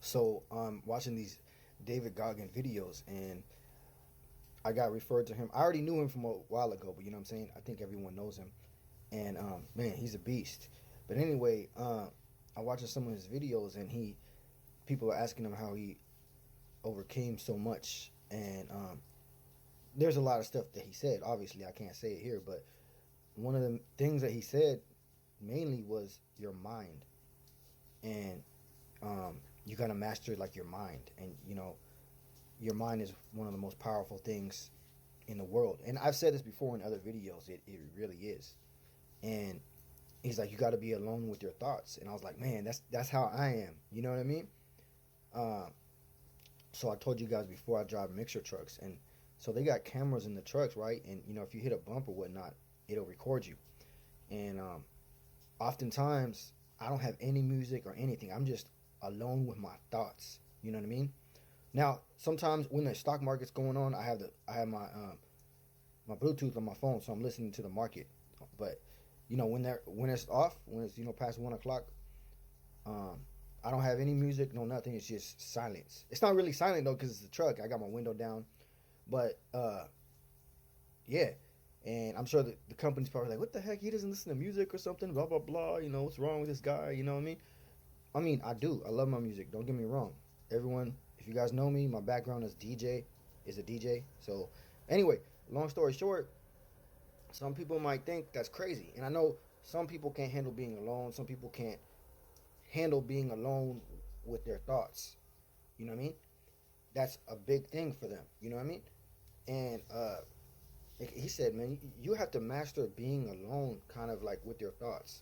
So watching these David Goggin videos, and I got referred to him. I already knew him from a while ago, but you know what I'm saying? I think everyone knows him. And man, he's a beast. But anyway, I watching some of his videos, and people are asking him how he overcame so much. And there's a lot of stuff that he said. Obviously, I can't say it here, but one of the things that he said mainly was your mind. And you gotta master like your mind, and your mind is one of the most powerful things in the world. And I've said this before in other videos. It really is. And he's like, you got to be alone with your thoughts. And I was like, man, that's how I am. You know what I mean? Uh, so I told you guys before, I drive mixer trucks, and so they got cameras in the trucks, right? And if you hit a bump or whatnot, it'll record you. And oftentimes I don't have any music or anything. I'm just alone with my thoughts. You know what I mean? Now, sometimes when the stock market's going on, I have my Bluetooth on my phone, so I'm listening to the market. But when it's off, when it's past 1 o'clock, I don't have any music, no nothing. It's just silence. It's not really silent though, because it's a truck. I got my window down, but yeah. And I'm sure that the company's probably like, what the heck? He doesn't listen to music or something. Blah blah blah. What's wrong with this guy? You know what I mean? I mean, I do. I love my music. Don't get me wrong. Everyone, if you guys know me, my background is a DJ. So, anyway, long story short, some people might think that's crazy, and I know some people can't handle being alone. Some people can't handle being alone with their thoughts. You know what I mean? That's a big thing for them. You know what I mean? And he said, man, you have to master being alone, kind of like with your thoughts.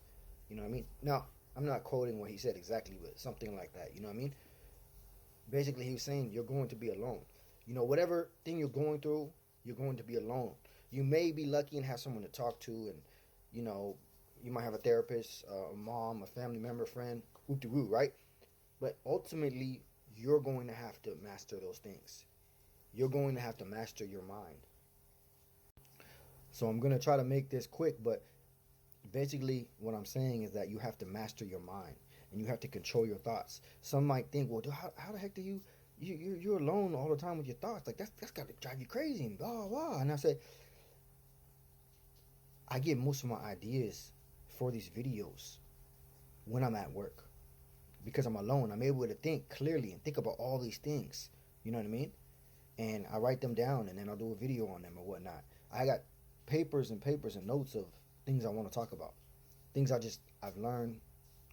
You know what I mean? Now, I'm not quoting what he said exactly, but something like that. You know what I mean? Basically, he was saying you're going to be alone. Whatever thing you're going through, you're going to be alone. You may be lucky and have someone to talk to, and you know, you might have a therapist, a mom, a family member, friend, whoop de woo, right? But ultimately, you're going to have to master those things. You're going to have to master your mind. So I'm going to try to make this quick, but basically what I'm saying is that you have to master your mind, and you have to control your thoughts. Some might think, well, dude, how the heck do you're alone all the time with your thoughts? Like that's got to drive you crazy and blah blah. And I said, I get most of my ideas for these videos when I'm at work, because I'm alone. I'm able to think clearly and think about all these things. You know what I mean? And I write them down, and then I'll do a video on them or whatnot. I got papers and notes of things I want to talk about, things I've learned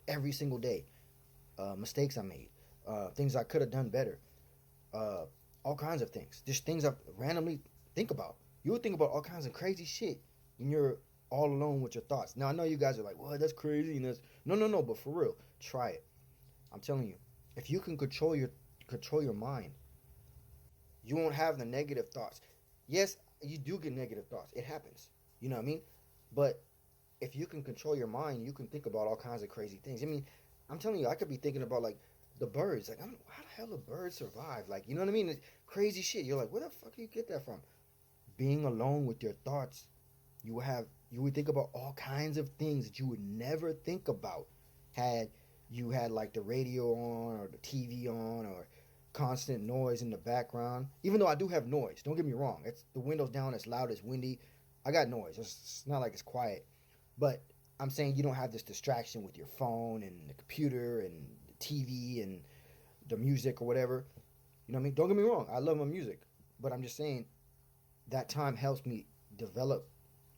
every single day, mistakes I made, things I could have done better, all kinds of things, just things I randomly think about. You would think about all kinds of crazy shit when you're all alone with your thoughts. Now I know you guys are like, "Well, that's crazy," and that's no, but for real, try it. I'm telling you, if you can control your mind, you won't have the negative thoughts. Yes, you do get negative thoughts. It happens. You know what I mean? But if you can control your mind, you can think about all kinds of crazy things. I mean, I'm telling you, I could be thinking about like the birds. Like, how the hell do birds survive? Like, you know what I mean? It's crazy shit. You're like, where the fuck do you get that from? Being alone with your thoughts, you would think about all kinds of things that you would never think about had you had like the radio on or the TV on or constant noise in the background. Even though I do have noise, don't get me wrong. It's the windows down, it's loud, it's windy. I got noise. It's not like it's quiet. But I'm saying you don't have this distraction with your phone and the computer and the TV and the music or whatever. You know what I mean? Don't get me wrong. I love my music. But I'm just saying that time helps me develop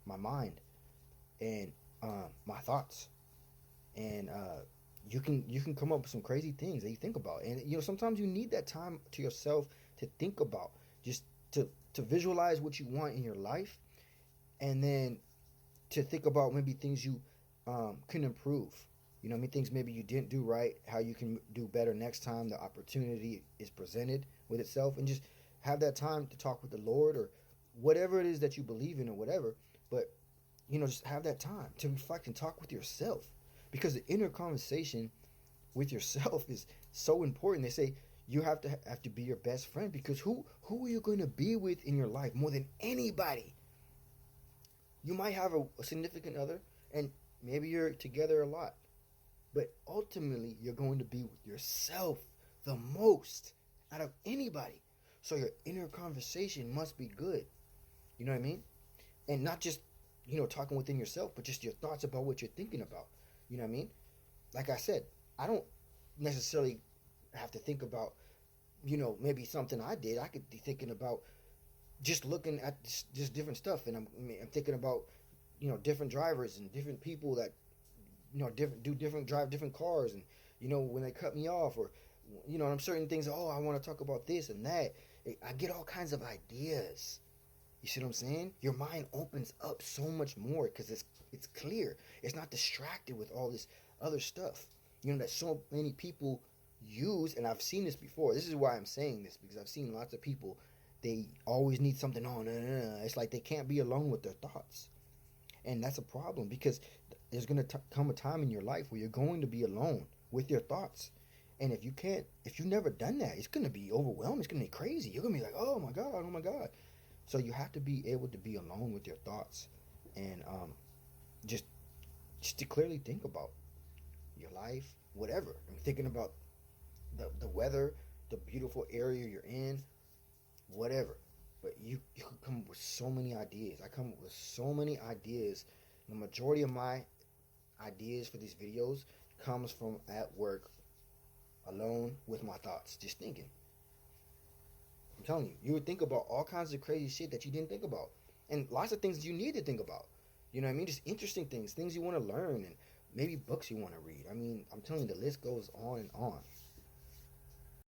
my mind and my thoughts. And you can come up with some crazy things that you think about. And sometimes you need that time to yourself to think about, just to visualize what you want in your life, and then to think about maybe things you can improve. You know, I mean, things maybe you didn't do right, how you can do better next time the opportunity is presented with itself, and just have that time to talk with the Lord or whatever it is that you believe in or whatever. But just have that time to reflect and talk with yourself, because the inner conversation with yourself is so important. They say you have to be your best friend, because who are you going to be with in your life more than anybody? You might have a significant other, and maybe you're together a lot, but ultimately you're going to be with yourself the most out of anybody. So your inner conversation must be good. You know what I mean? And not just, talking within yourself, but just your thoughts about what you're thinking about. You know what I mean? Like I said, I don't necessarily have to think about, maybe something I did. I could be thinking about just looking at just different stuff, and I'm thinking about, different drivers and different people that, drive different cars, and when they cut me off, or I'm certain things. Oh, I want to talk about this and that. I get all kinds of ideas. You see what I'm saying? Your mind opens up so much more because it's clear. It's not distracted with all this other stuff. That so many people use, and I've seen this before. This is why I'm saying this, because I've seen lots of people. They always need something on. It's like they can't be alone with their thoughts, and that's a problem because there's going to come a time in your life where you're going to be alone with your thoughts. And if you never done that, it's going to be overwhelming. It's going to be crazy. You're going to be like, oh my God. So you have to be able to be alone with your thoughts, and just to clearly think about your life, whatever. I'm thinking about the weather, the beautiful area you're in, whatever. But you can come up with so many ideas. I come up with so many ideas. The majority of my ideas for these videos comes from at work, alone with my thoughts, just thinking. I'm telling you, you would think about all kinds of crazy shit that you didn't think about. And lots of things you need to think about. You know what I mean? Just interesting things you want to learn, and maybe books you want to read. I mean, I'm telling you, the list goes on and on.